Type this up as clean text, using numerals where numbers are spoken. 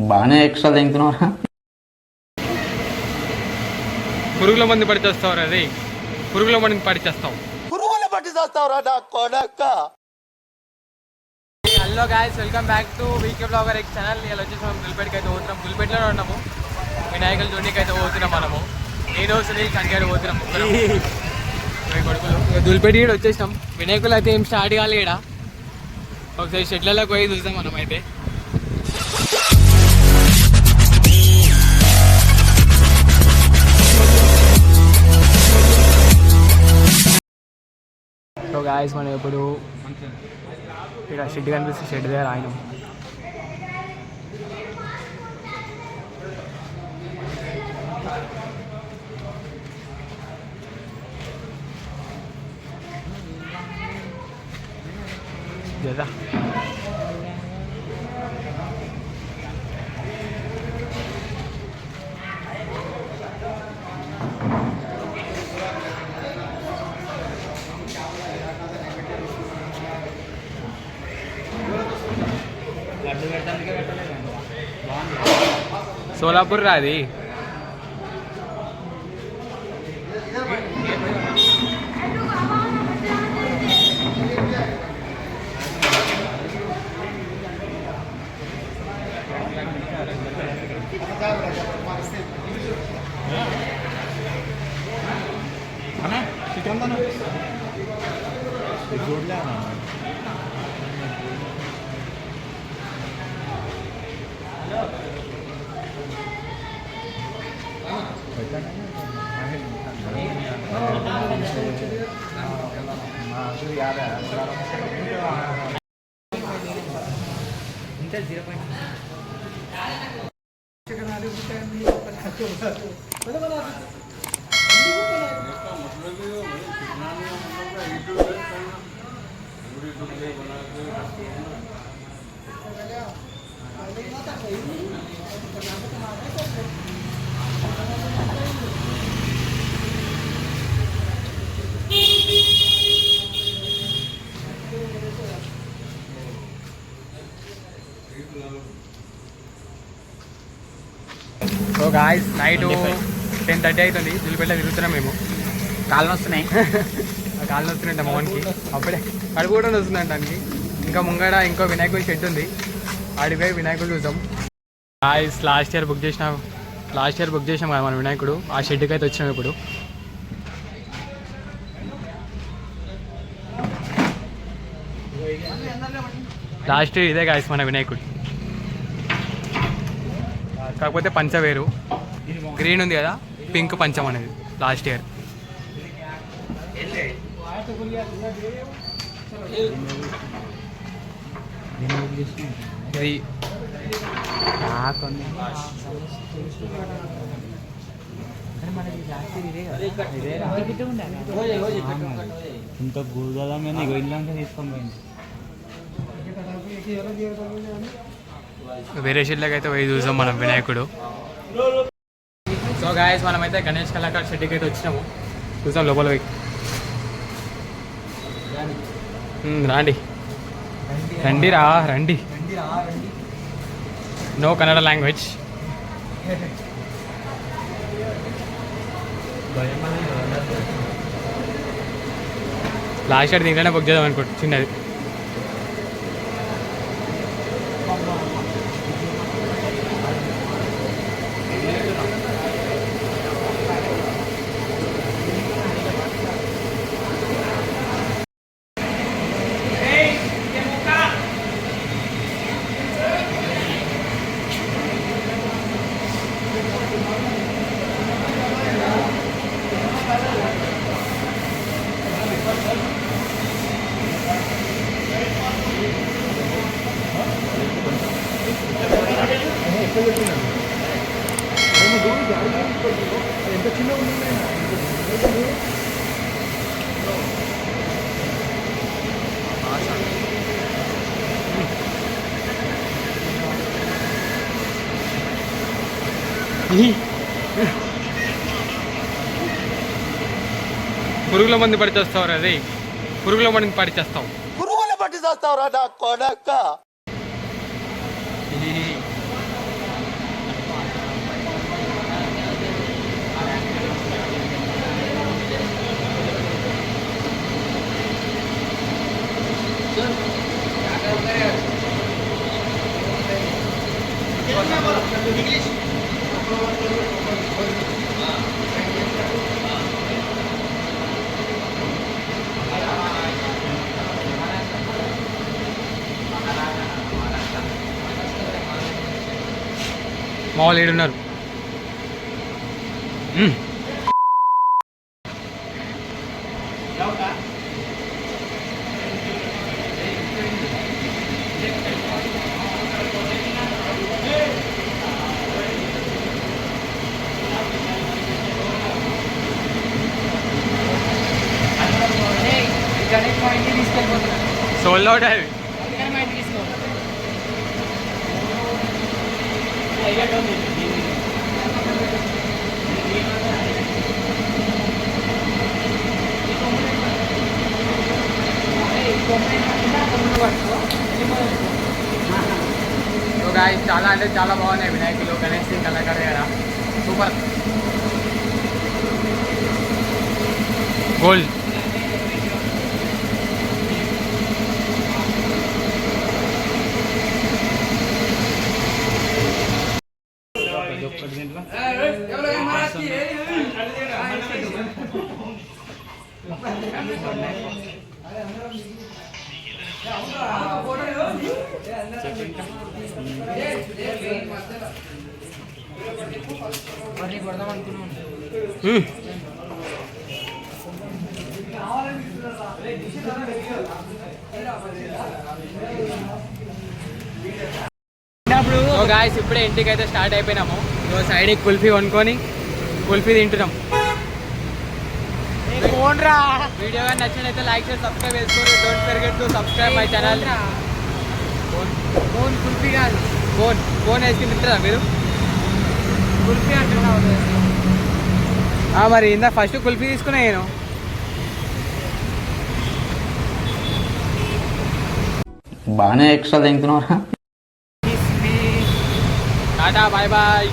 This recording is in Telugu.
బాగానే ఎక్స్ట్రా తింటున్నారా? పురుగుల మంది పడి చేస్తావు అది, పురుగుల మంది పడి చేస్తావు, పురుగుల పట్టి చేస్తావురా నా కొడక. Hello guys, welcome back to VK blogger X channel. ఇలా వచ్చేసి మనం దుల్పేటకి అయితే పోతున్నాం. దుల్పేటలో ఉన్నాము, వినాయకుల జోడికి అయితే పోతున్నాం మనము. నేను సునీల్ కంగారు పోతున్నాం కొడుకులు. దుల్పేట కూడా వచ్చేసినాం. వినాయకులు అయితే ఏం స్టార్ట్ కావాలి ఇక్కడ. ఒకసారి షెడ్లలోకి పోయి చూస్తాం మనం అయితే. సో గాయస్, మనం ఇప్పుడు ఇక్కడ షెడ్ కనిపిస్తే షెడ్ దగ్గర ఆయన జదా సోలాపూర్ రాది. సో గాయస్, నైట్ 10:30 అవుతుంది. దుల్లిపేట తిరుగుతున్నాం మేము. కాళ్ళు వస్తున్నాయి, కాళ్ళు వస్తున్నాయంట మోహన్కి. అప్పుడే కడుపు కూడా వస్తుందంట దానికి. ఇంకా ముంగడ ఇంకో వినాయకుడి షెడ్ ఉంది, ఆడిపోయి వినాయకుడు చూద్దాం. గాయస్, లాస్ట్ ఇయర్ బుక్ చేసినాం కదా మన వినాయకుడు. ఆ షెడ్కి అయితే వచ్చినాం ఇప్పుడు. లాస్ట్ ఇదే గాయస్ మన వినాయకుడు. కాకపోతే పంచ వేరు, గ్రీన్ ఉంది కదా, పింక్ పంచం అనేది లాస్ట్ ఇయర్. ఇది ఇంత గూదలమైన ఇళ్ళంతా తీసుకోండి. వేరే షెడ్లకి అయితే పోయి చూసాం మనం వినాయకుడు. సో గాయస్, మనమైతే గణేష్ కళాకారు షెడ్కి అయితే వచ్చినాము. చూసాం లోపల పోయి. రండి రండిరా రండి. No Kannada language. Last year దీంట్లోనే బుక్ చేద్దాం అనుకుంటు చిన్నది. ఎంత చిన్న పురుగుల మంది పడి చేస్తావు అది, పురుగుల మంది పడి చేస్తావు, పురుగుల పట్టి చేస్తావురా నా కొడక. మా వాళ్ళు ఏడున్నారు. సోల్డ్ అవుట్ అది. సో గాయ్స్ చాలా అంటే చాలా బాగున్నాయి వినాయకులు, గణేష్ కళాకారు దగ్గర. సూపర్. గోల్డ్ సో గాయస్ ఇప్పుడే ఇంటికి అయితే స్టార్ట్ అయిపోయినాము. సైడ్కి కుల్ఫీ కొనుక్కొని కుల్ఫీ తింటున్నాం. వీడియో కానీ నచ్చినైతే లైక్ చేసి సబ్స్క్రైబ్ చేసుకోండి. Don't forget to subscribe my channel. Phone kulfi కాదు, ఫోన్ ఐస్ క్రీమ్ తింటారా మీరు? కుల్ఫీ అంటున్నావు మరి ఇందా ఫస్ట్ కుల్ఫీ తీసుకున్నా నేను. బాగానే ఎక్స్ట్రా తింటున్నారా? Tata bye bye.